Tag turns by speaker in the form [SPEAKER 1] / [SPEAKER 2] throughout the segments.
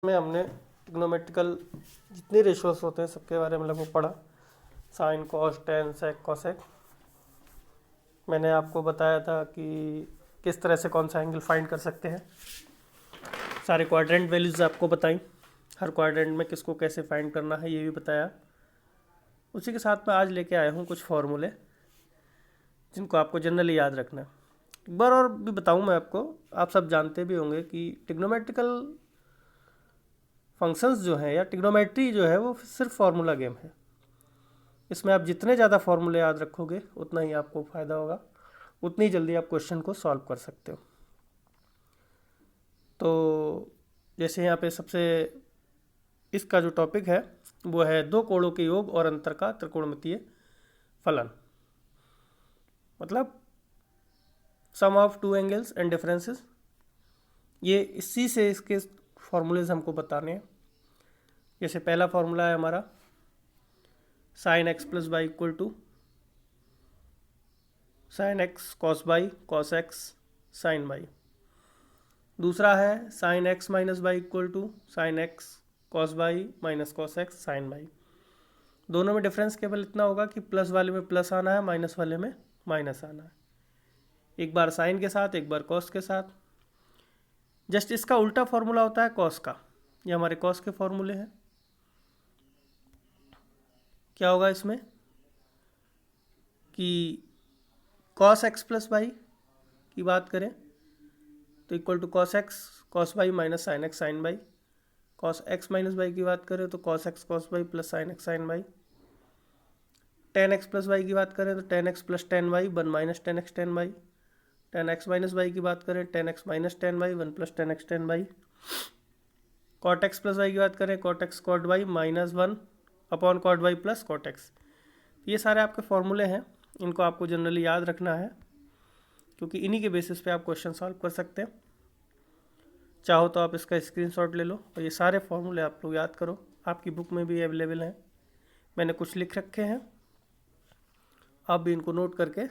[SPEAKER 1] में हमने ट्रिग्नोमेट्रिकल जितने रेशियोज होते हैं सबके बारे में लगभग पढ़ा। साइन, कॉस, टेन, सेक, कोसेक। मैंने आपको बताया था कि किस तरह से कौन सा एंगल फाइंड कर सकते हैं। सारे क्वाड्रेंट वैल्यूज आपको बताई, हर क्वाड्रेंट में किसको कैसे फाइंड करना है ये भी बताया। उसी के साथ मैं आज लेके आया हूँ कुछ फॉर्मूले जिनको आपको जनरली याद रखना है। एक बार और भी बताऊँ मैं आपको, आप सब जानते भी होंगे कि ट्रिग्नोमेट्रिकल फंक्शंस जो हैं या ट्रिग्नोमेट्री जो है वो सिर्फ फार्मूला गेम है। इसमें आप जितने ज़्यादा फार्मूले याद रखोगे उतना ही आपको फ़ायदा होगा, उतनी जल्दी आप क्वेश्चन को सॉल्व कर सकते हो। तो जैसे यहाँ पे सबसे इसका जो टॉपिक है वो है दो कोणों के योग और अंतर का त्रिकोणमितीय फलन, मतलब sum of two angles and differences. ये इसी से इसके फॉर्मूलेज हमको बताने हैं। जैसे पहला फॉर्मूला है हमारा sine X plus Y equal to sine X cos Y cos X sine Y. दूसरा है sine X minus Y equal to sine X cos Y minus cos X sine Y. दोनों में डिफरेंस केवल इतना होगा कि प्लस वाले में प्लस आना है, माइनस वाले में माइनस आना है। एक बार साइन के साथ, एक बार कॉस के साथ। जस्ट इसका उल्टा फॉर्मूला होता है कॉस का। ये हमारे कॉस के फॉर्मूले हैं। क्या होगा इसमें कि कॉस एक्स प्लस वाई की बात करें तो equal to cos X cos Y minus sine X sine Y. Cos X minus Y की बात करें तो cos X cos Y plus sine X sine Y. Tan X plus Y की बात करें तो tan X plus tan Y one minus tan X tan Y. Tan X minus Y की बात करें tan X minus tan Y one plus tan X tan Y. Cot x plus Y की बात करें cot X cot Y minus one upon cot Y plus cot X. ये सारे आपके फॉर्मूले हैं, इनको आपको जनरली याद रखना है क्योंकि इन्हीं के बेसिस पे आप क्वेश्चन सॉल्व कर सकते हैं। चाहो तो आप इसका स्क्रीनशॉट ले लो और ये सारे फॉर्मूले आप लोग याद करो। आपकी बुक में भी अवेलेबल हैं, मैंने कुछ लिख रखे हैं, आप भी इनको नोट करके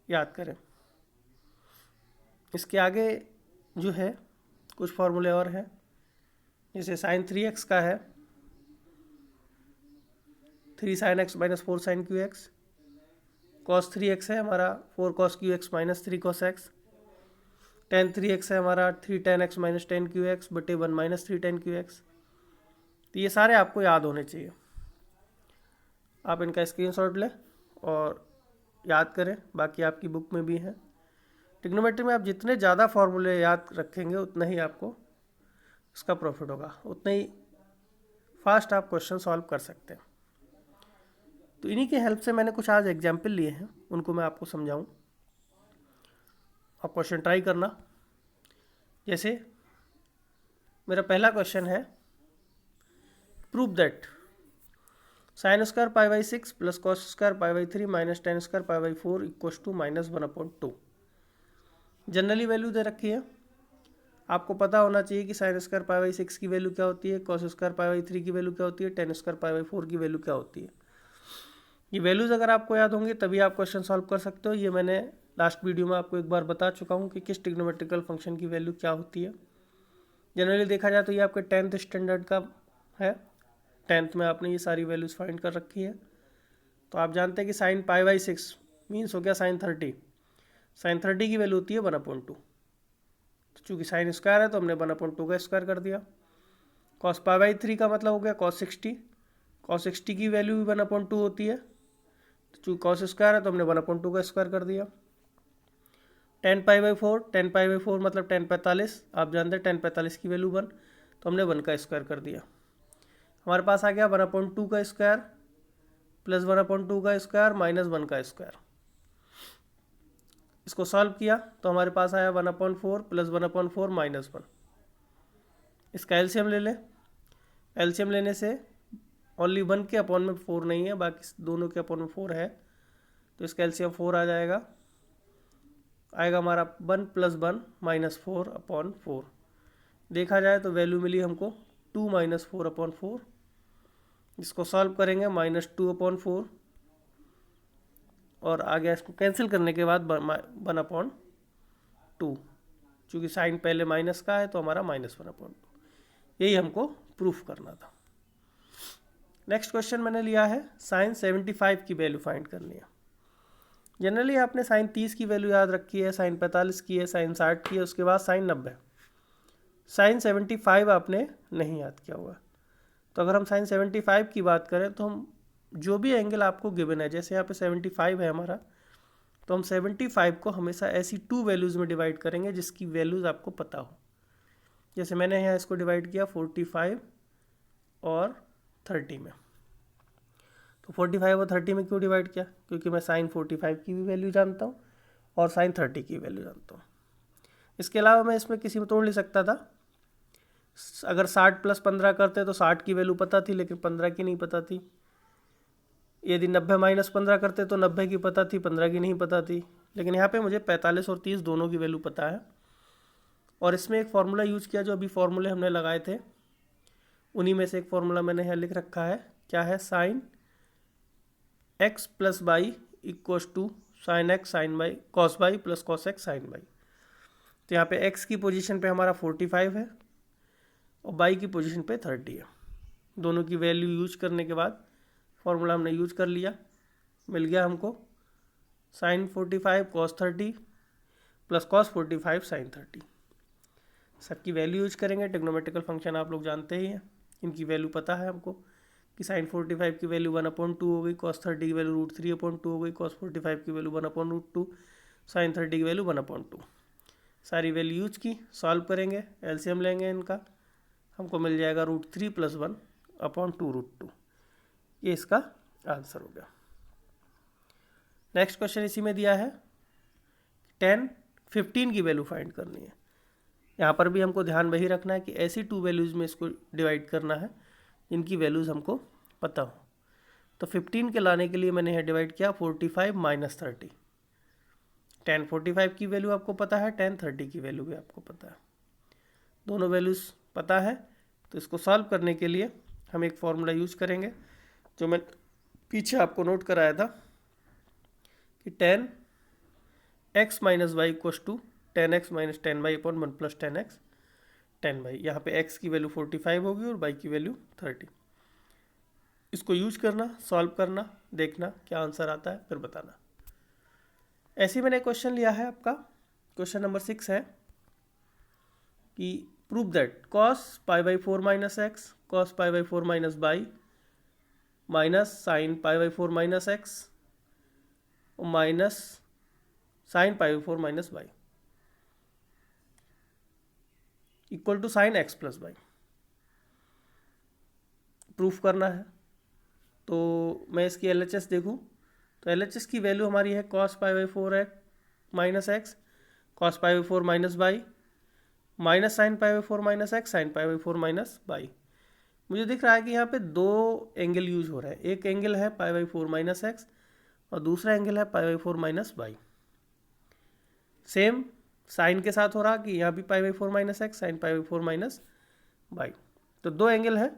[SPEAKER 1] याद करें। इसके आगे जो है कुछ फॉर्मूले और हैं, जैसे साइन थ्री एक्स का है three sine X minus four sine cube X. Cos three X है हमारा four cos cube X minus three cos X. Tan three X है हमारा three tan X minus tan cube X बटे one minus three tan cube X. तो ये सारे आपको याद होने चाहिए। आप इनका स्क्रीनशॉट लें और याद करें, बाकी आपकी बुक में भी हैं। ट्रिग्नोमेट्री में आप जितने ज़्यादा फॉर्मूले याद रखेंगे उतना ही आपको इसका प्रॉफिट होगा, उतना ही फास्ट आप क्वेश्चन सॉल्व कर सकते हैं। तो इन्हीं की हेल्प से मैंने कुछ आज एग्जाम्पल लिए हैं, उनको मैं आपको समझाऊं। आप क्वेश्चन ट्राई करना। जैसे मेरा पहला क्वेश्चन है prove that sine square pi by six plus cos square pi by three minus tan square pi by four equals to minus one upon two. Generally value दे रखी है, आपको पता होना चाहिए कि sine square pi by six की value क्या होती है, cos square pi by three की वैल्यू क्या होती है, tan square pi by four की वैल्यू क्या होती है। ये वैल्यूज़ अगर आपको याद होंगी तभी आप क्वेश्चन सॉल्व कर सकते हो। ये मैंने लास्ट वीडियो में आपको एक बार बता चुका हूँ कि किस ट्रिग्नोमेट्रिकल फंक्शन की वैल्यू क्या होती है। जनरली देखा जाए तो ये आपके 10th स्टैंडर्ड का है, 10th में आपने ये सारी वैल्यूज़ फाइंड कर रखी है। तो आप जानते हैं कि sine pi by six means हो गया साइन 30। साइन 30 की वैल्यू होती है 1/2। तो चूँकि साइन स्क्वायर है तो हमने 1/2 का स्क्वायर कर दिया। कॉस पाई बाई थ्री का मतलब हो गया कॉस 60। कॉस 60 की वैल्यू भी 1/2 होती है, तो चूँकि कॉस स्क्वायर है तो हमने 1/2 का स्क्वायर कर दिया। टेन पाई बाई फोर मतलब 10/45। आप जानते हैं 10/45 की वैल्यू 1, तो हमने 1 का स्क्वायर कर दिया। हमारे पास आ गया 1/2 का स्क्वायर प्लस 1/2 का स्क्वायर माइनस 1 का स्क्वायर। इसको सॉल्व किया तो हमारे पास आया 1/4 प्लस 1/4 माइनस 1। इसका एलसीएम ले लें। एलसीएम लेने से ओनली 1 के अपॉन में 4 नहीं है, बाकी दोनों के अपॉन में 4 है, तो इसका एलसीएम 4 आ जाएगा। आएगा हमारा 1 प्लस 1 माइनस 4/4। देखा जाए तो वैल्यू मिली हमको 2 माइनस 4/4। इसको सॉल्व करेंगे -2/4 और आगे इसको कैंसिल करने के बाद 1/2। चूँकि साइन पहले माइनस का है तो हमारा -1/2। यही हमको प्रूफ करना था। नेक्स्ट क्वेश्चन मैंने लिया है साइन 75 की वैल्यू फाइंड करनी है। जनरली आपने साइन 30 की वैल्यू याद रखी है, साइन 45 की है, साइन 60 की है, उसके बाद साइन 90। साइन 75 आपने नहीं याद किया हुआ। तो अगर हम साइन 75 की बात करें तो हम जो भी एंगल आपको गिवन है, जैसे यहाँ पे 75 है हमारा, तो हम 75 को हमेशा ऐसी 2 वैल्यूज़ में डिवाइड करेंगे जिसकी वैल्यूज़ आपको पता हो। जैसे मैंने यहाँ इसको डिवाइड किया 45 और 30 में। तो 45 और 30 में क्यों डिवाइड किया? क्योंकि मैं साइन 45 की भी वैल्यू जानता हूँ और साइन 30 की वैल्यू जानता हूँ। इसके अलावा मैं इसमें किसी में तोड़ नहीं सकता था। अगर 60 + 15 करते तो 60 की वैल्यू पता थी, लेकिन 15 की नहीं पता थी। यदि 90 - 15 करते तो 90 की पता थी, 15 की नहीं पता थी। लेकिन यहाँ पे मुझे 45 और 30 दोनों की वैल्यू पता है। और इसमें एक फार्मूला यूज किया, जो अभी फार्मूले हमने लगाए थे उन्हीं में से एक फार्मूला मैंने यहाँ लिख रखा है। क्या है? Sine x + y = sine x sine y cos y + cos x sine y। तो यहाँ पे x की पोजीशन पे हमारा 45 है और y की पोजीशन पे 30 है। दोनों की वैल्यू यूज करने के बाद फार्मूला हमने यूज कर लिया, मिल गया हमको साइन 45 cos 30 + cos 45 साइन 30। सबकी वैल्यू यूज करेंगे। ट्रिग्नोमेट्रिकल फंक्शन आप लोग जानते ही हैं, इनकी वैल्यू पता है हमको कि साइन 45 की वैल्यू 1/2 हो गई, cos 30 की वैल्यू √3/2 हो गई, cos 45 की वैल्यू 1/√2, साइन 30 की वैल्यू 1/2। सारी वैल्यू यूज की, सॉल्व करेंगे, एलसीएम लेंगे इनका, हमको मिल जाएगा √3 + 1/2√2। ये इसका आंसर हो गया। नेक्स्ट क्वेश्चन इसी में दिया है 10 15 की वैल्यू फाइंड करनी है। यहाँ पर भी हमको ध्यान वही रखना है कि ऐसी 2 वैल्यूज़ में इसको डिवाइड करना है इनकी वैल्यूज़ हमको पता हो। तो 15 के लाने के लिए मैंने यहाँ डिवाइड किया 45 - 30। 10 45 की वैल्यू आपको पता है, 10 30 की वैल्यू भी आपको पता है, दोनों वैल्यूज़ पता है। तो इसको सॉल्व करने के लिए हम एक फॉर्मूला यूज करेंगे जो मैं पीछे आपको नोट कराया था कि 10x - y = 10x - 10y/1 + 10x 10y। यहाँ पे x की वैल्यू 45 होगी और y की वैल्यू 30। इसको यूज करना, सॉल्व करना, देखना क्या आंसर आता है, फिर बताना। ऐसे ही मैंने क्वेश्चन लिया है आपका, क्वेश्चन नंबर 6 है कि prove that cos π/4 - x cos π/4 - y minus sine π/4 - x और minus sine π/4 - y equal to sine x + y proof करना है। तो मैं इसकी LHS देखूँ तो LHS की वैल्यू हमारी है cos π/4 - x cos π/4 - y minus sine π/4 - x sine π/4 - y। मुझे दिख रहा है कि यहाँ पे 2 एंगल यूज हो रहे हैं। एक एंगल है π/4 - x और दूसरा एंगल है π/4 - y। सेम साइन के साथ हो रहा कि यहाँ भी π/4 - x साइन π/4 - y। तो 2 एंगल है,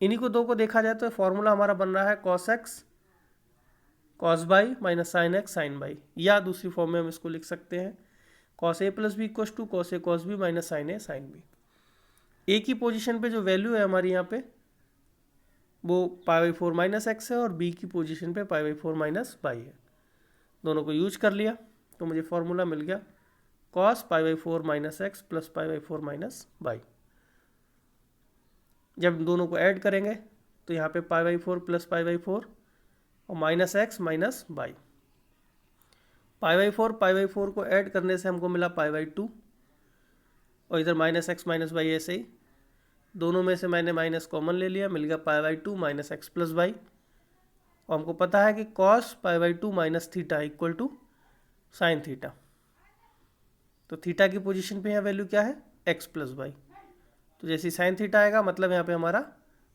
[SPEAKER 1] इन्हीं को 2 को देखा जाए तो फॉर्मूला हमारा बन रहा है cos x cos y - sin x sin y, या दूसरी फॉर्म में हम इसको लिख सकते हैं cos a + b = cos a cos b - sin a sin b। ए की पोजीशन पे जो वैल्यू है हमारी यहाँ पे वो π/4 - x है और बी की पोजीशन पे π/4 - y है। दोनों को यूज कर लिया तो मुझे फॉर्मूला मिल गया cos π/4 - x + π/4 - y। जब दोनों को ऐड करेंगे तो यहाँ पे π/4 + π/4 और -x - y। π/4 को ऐड करने से हमको मिला π/2 और इधर -x - y ऐसे ही दोनों में से मैंने माइनस कॉमन ले लिया, मिल गया π/2 - x + y। और हमको पता है कि cos π/2 - theta equal to sine theta. तो थीटा की पोजीशन पे यहाँ वैल्यू क्या है x + y। तो जैसे साइन थीटा आएगा मतलब यहाँ पे हमारा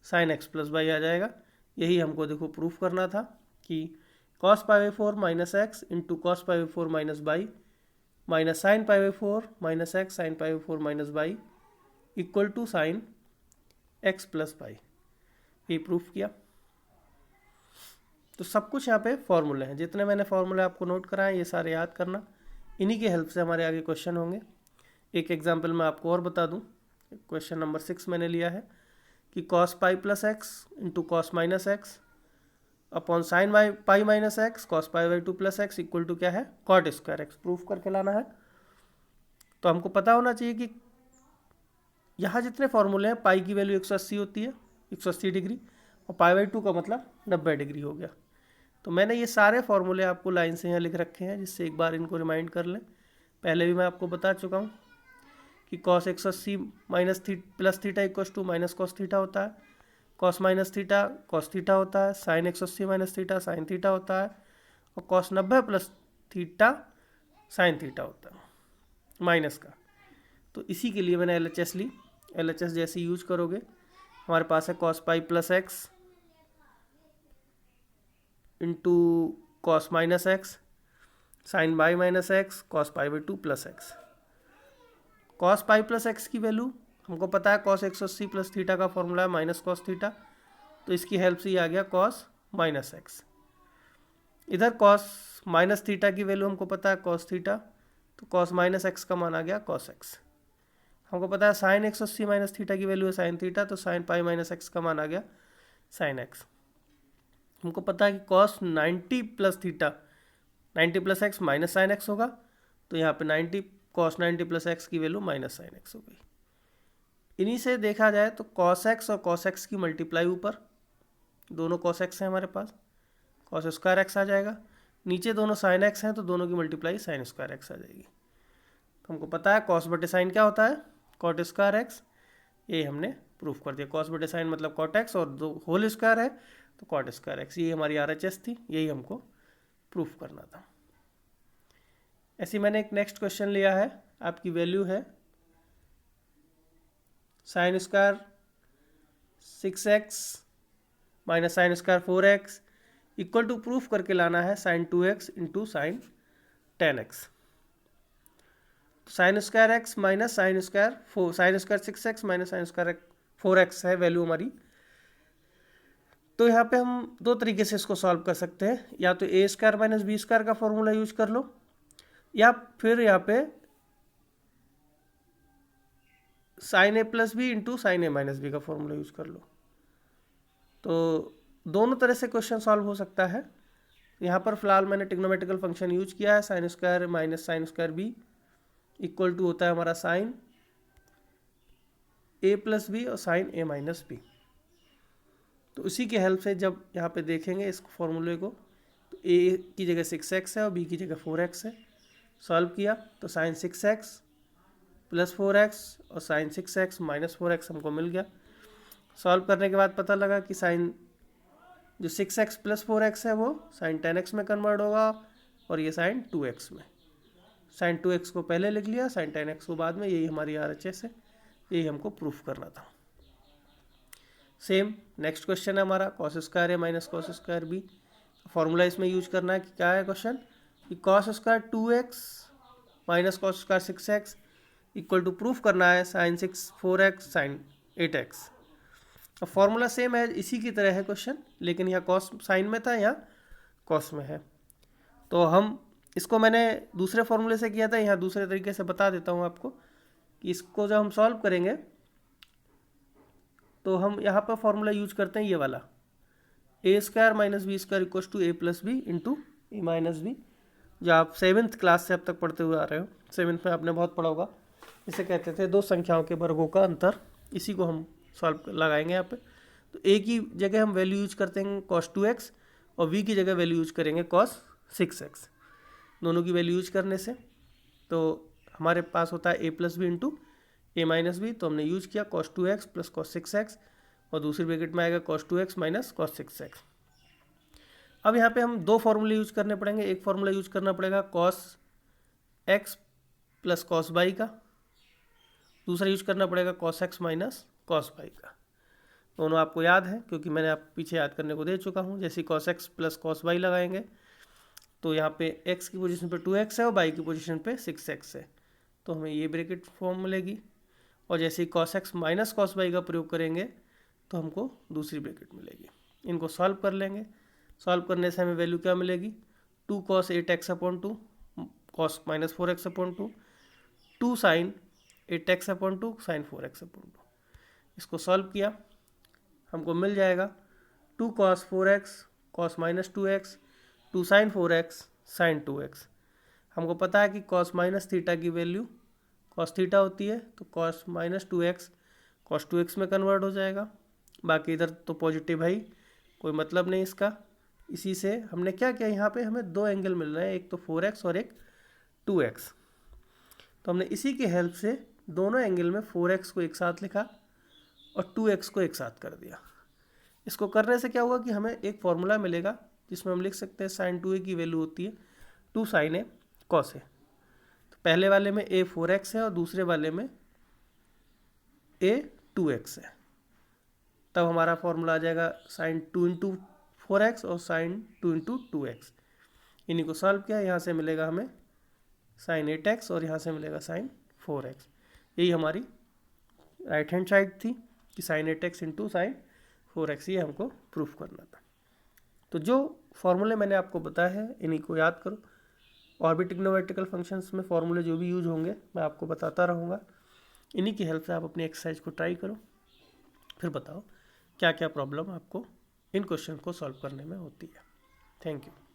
[SPEAKER 1] साइन x + y आ जाएगा। यही हमको देखो प्रूफ करना था कि cos π/4 - x × cos π/4 - y minus sine π/4 - x sine π/4 - y equal to sine x + y। ये प्रूफ किया। तो सब कुछ यहाँ पे फॉर्मूले हैं, जितने मैंने फॉर्मूले आपको नोट कराए ये सारे याद करना, इन्हीं की हेल्प से हमारे आगे क्वेश्चन होंगे। एक एग्जांपल मैं आपको और बता दूं, क्वेश्चन नंबर 6 मैंने लिया है कि cos pi plus X into cos minus X upon sine Y pi minus X cos pi by two plus X equal to क्या है, कॉट स्क्वायर एक्स। प्रूफ करके लाना है। तो हमको पता होना चाहिए कि यहाँ जितने फॉर्मूले हैं, पाई की वैल्यू 180 होती है, 180 डिग्री, और पाई बाई टू का मतलब 90 डिग्री हो गया। तो मैंने ये सारे फॉर्मूले आपको लाइन से यहाँ लिख रखे हैं, जिससे एक बार इनको रिमाइंड कर लें। पहले भी मैं आपको बता चुका हूँ कि cos 180 minus plus theta equals to minus cos theta होता है, cos minus theta cos theta होता है, sine 180 minus theta sine theta होता है, और cos 90 plus theta sine theta होता है माइनस का। तो इसी के लिए मैंने LHS ली। LHS जैसे यूज करोगे, हमारे पास है cos pi plus X into cos minus X sine by minus X cos pi by two plus X. Cos pi plus X की वैल्यू हमको पता है, कॉस 180 प्लस थीटा का फॉर्मूला है माइनस कॉस थीटा, तो इसकी हेल्प से ये आ गया कॉस माइनस एक्स। इधर कॉस माइनस थीटा की वैल्यू हमको पता है कॉस थीटा, तो कॉस माइनस एक्स का मान आ गया कॉस एक्स। हमको पता है साइन 180 माइनस थीटा की वैल्यू है साइन थीटा, तो साइन पाई माइनस एक्स का मान आ गया साइन एक्स। हमको पता है कि cos 90 plus theta 90 plus x minus sine x होगा, तो यहाँ पे 90 कॉस 90 प्लस एक्स की वैल्यू माइनस साइन एक्स हो गई। इन्हीं से देखा जाए तो कॉस एक्स और कॉस एक्स की मल्टीप्लाई ऊपर, दोनों कॉस एक्स हैं हमारे पास, कॉस स्क्वायर एक्स आ जाएगा। नीचे दोनों साइन एक्स हैं, तो दोनों की मल्टीप्लाई साइन स्क्वायर एक्स आ जाएगी। तो हमको पता है कॉस बटे साइन क्या होता है, कॉट स्क्वायर एक्स। ये हमने प्रूफ कर दिया। कॉस बटे साइन मतलब कॉट एक्स, और दो होल स्क्वायर है तो कॉट स्क्वायर एक्स। ये हमारी RHS थी, यही हमको प्रूफ करना था। ऐसे मैंने एक नेक्स्ट क्वेश्चन लिया है। आपकी वैल्यू है sine square 6x minus sine square 4x equal to proof करके लाना है sine 2x into sine 10x। Sine square X minus sine square 4, sine square 6x minus sine square 4x है value हमारी। तो यहाँ पे हम दो तरीके से इसको सॉल्व कर सकते हैं, या तो ए स्क्वायर माइनस बी स्क्वायर का फॉर्मूला यूज कर लो, या फिर यहाँ पे sign A plus B into sine A minus B का फॉर्मूला यूज कर लो। तो दोनों तरह से क्वेश्चन सॉल्व हो सकता है। यहाँ पर फिलहाल मैंने ट्रिग्नोमेट्रिकल फंक्शन यूज किया है, sine square minus sine square B equal to होता है हमारा साइन ए प्लस बी और साइन ए माइनस बी। तो उसी के हेल्प से जब यहाँ पे देखेंगे इस फॉर्मूले को, तो ए की जगह 6x है और बी की जगह 4x है। सॉल्व किया तो साइन 6x प्लस 4x और साइन 6x माइनस 4x हमको मिल गया। सॉल्व करने के बाद पता लगा कि साइन जो 6x प्लस 4x है वो साइन 10x में कन्वर्ट होगा, और ये साइन 2x में। साइन 2x को पहले लिख लिया, साइन 10x को बाद में। यही हमारी RHS है, यही हमको प्रूफ करना था। सेम नेक्स्ट क्वेश्चन है हमारा, कॉस स्क्वायर है minus cos square B. Formula इसमें यूज करना है कि क्या है क्वेश्चन, कि cos square 2x minus cos square 6x equal to proof करना है साइन 4x साइन 8x। अब फॉर्मूला सेम है, इसी की तरह है क्वेश्चन, लेकिन यहाँ कॉस साइन में था, यहाँ कॉस में है। तो हम इसको मैंने दूसरे फॉर्मूले से किया था, यहाँ दूसरे तरीके से बता देता हूँ आपको कि इसको जब हम सॉल्व करेंगे तो हम यहाँ पर फॉर्मूला यूज करते हैं ये वाला, A square minus B square equal to A plus B into A minus B, जो आप 7th क्लास से अब तक पढ़ते हुए आ रहे हो। 7th में आपने बहुत पढ़ा होगा। इसे कहते थे दो संख्याओं के वर्गों का अंतर। इसी को हम सॉल्व लगाएंगे यहाँ पे। तो ए की जगह हम वैल्यू यूज करते हैं cos 2x, और बी की जगह वैल्यू यूज करेंगे cos 6x। दोनों की वैल्यू यूज करने से तो हमारे पास होता है ए plus B into A minus B. तो हमने यूज किया cos 2x plus cos 6x, और दूसरी ब्रैकेट में आएगा cos 2x minus cos 6x। अब यहाँ पे हम दो फॉर्मूले यूज करने पड़ेंगे। एक फॉर्मूला यूज करना पड़ेगा cos x plus cos y का, दूसरा यूज करना पड़ेगा cos x minus cos y का। दोनों आपको याद है, क्योंकि मैंने आप पीछे याद करने को दे चुका हूँ। जैसे cos x plus cos y लगाएंगे तो यहाँ पे x की पोजीशन पे 2x है और y की पोजीशन पे 6x है, तो हमें ये ब्रैकेट फॉर्म मिलेगी। और जैसे ही cos x minus cos y का प्रयोग करेंगे तो हमको दूसरी ब्रैकेट मिलेगी। इनको सॉल्व कर लेंगे। सॉल्व करने से हमें वैल्यू क्या मिलेगी, 2 cos 8x upon 2 cos minus 4x upon 2 2 sine 8x/2 sine 4x/2। इसको सॉल्व किया, हमको मिल जाएगा 2 cos 4x cos -2x 2 sin 4x sin 2x। हमको पता है कि cos माइनस थीटा की वैल्यू cos थीटा होती है, तो cos -2x cos 2x में कन्वर्ट हो जाएगा। बाकी इधर तो पॉजिटिव है ही, कोई मतलब नहीं इसका। इसी से हमने क्या किया, यहाँ पे हमें दो एंगल मिल रहे हैं, एक तो 4x और एक 2x। तो हमने इसी की हेल्प से दोनों एंगल में 4x को एक साथ लिखा और 2x को एक साथ कर दिया। इसको करने से क्या हुआ कि हमें एक फॉर्मूला मिलेगा जिसमें हम लिख सकते हैं sin 2a की वैल्यू होती है 2 sin a cos a। तो पहले वाले में a 4x है और दूसरे वाले में a 2x है, तब हमारा फॉर्मूला आ जाएगा sin 2 × 4x और sin 2 × 2x। इन्हीं को सॉल्व किया, यहाँ से मिलेगा हमें sin 8x और यहाँ से मिलेगा sin 4x। यही हमारी राइट हैंड साइड थी कि sin 8x × sin 4x, ये हमको प्रूफ करना था। तो जो फॉर्मूले मैंने आपको बताया है इन्हीं को याद करो। और भी ट्रिग्नोमेट्रिकल फंक्शंस में फॉर्मूले जो भी यूज होंगे मैं आपको बताता रहूँगा। इन्हीं की हेल्प से आप अपनी एक्सरसाइज को ट्राई करो, फिर बताओ क्या क्या प्रॉब्लम आपको इन क्वेश्चन को सॉल्व करने में होती है। Thank you.